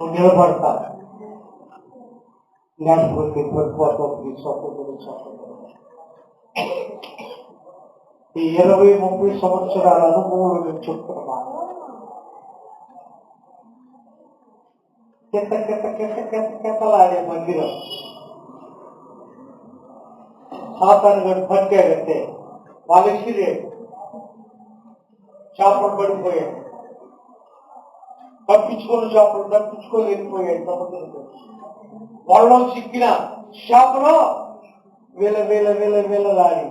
నువ్వు నిలబడతా, లేకపోతే పడిపోతుంది. ఈ 20-30 సంవత్సరాల అనుభవం నేను చెప్తున్నా. కెత్తలాడే మందిరం సాతాను గడు పట్టాడంటే వాళ్ళు ఎక్కిరేడు, చేపలు పడిపోయాడు, తప్పించుకున్న చేపలు తప్పించుకొని వెళ్ళిపోయాడు సముద్రంలో. వాళ్ళలో చిక్కిన చేపలో వీళ్ళలాడి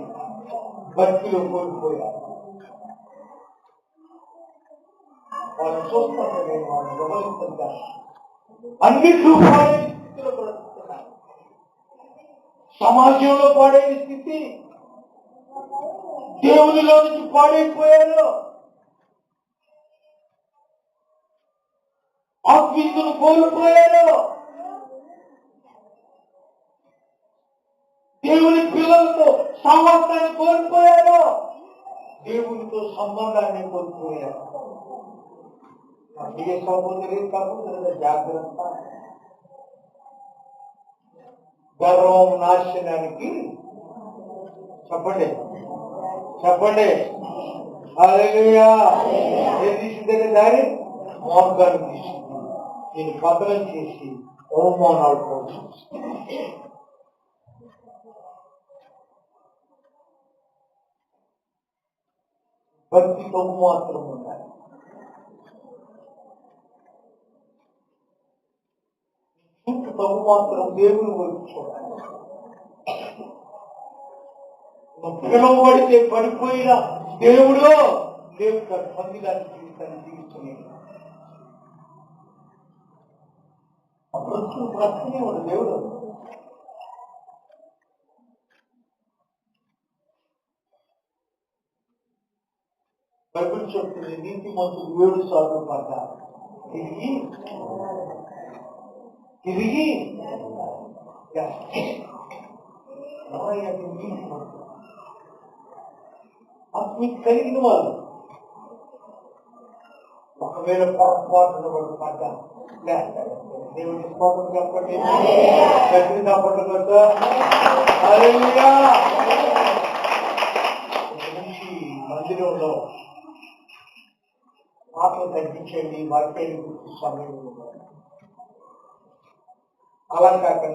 బతిలో కోల్పోయారు. వాళ్ళు చూస్తాను, నేను వాళ్ళు గమనిస్తుంటాను. అన్నిట్లో పాడైన స్థితిలో బ్రతుకుతున్నారు. సమాజంలో పాడైన స్థితి, దేవునిలో నుంచి పాడైపోయారు. ఆత్మీయతను కోల్పోయారు. దేవుని పిల్లలతో సహవాసాన్ని కోల్పోయారు. దేవునితో సంబంధాన్ని కోల్పోయారు. అందుకే సహోదరి కాకుండా జాగ్రత్త. గర్వం నాశనానికి చెప్పండి హల్లెలూయా. ఏది తీసిందే దారి మోర్గాన్ని తీసింది. నేను పతనం చేసి అవమానాలు పోషించి భక్తితో మాత్రం ఉండాలి. తగు మాత్రం దేవుని వైపు చూడాలి. పిలువబడితే పడిపోయిన దేవుడు లేపుతాడు. పందిలాంటి జీవితాన్ని జీవిస్తున్నాడు. బ్రతుకునే వాడు దేవుడు. బైబిల్ చెప్తుంది, నీతిమంతుడు 7 సార్లు పడ్డారు, తిరిగి ఆత్మీయ కలిగిన వాళ్ళు ఒకవేళ పొరపాటున వాళ్ళు పడ్డారు. దేవుడి స్తోత్రం చెప్పండి. మందిరంలో మాటలు తగ్గించండి, వాక్యాన్ని గుర్తు సమయం అలా కాకుండా